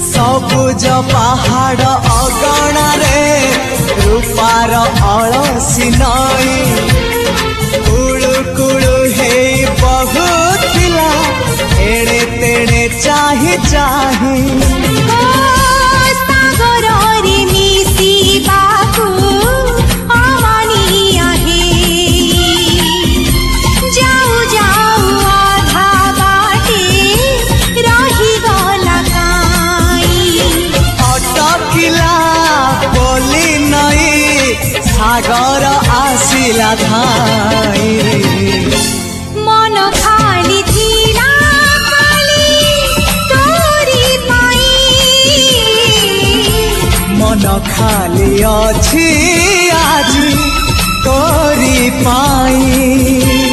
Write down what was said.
सबुज पहाड़ अगणा रे रूपार अलसी नई कुळु कुळु हे बहुथिला एड़े तेड़े चाही चाही सागर आसिला धाई मन खाली थिला खाली तोरी पाई मन खाली अछि आज तोरी पाई।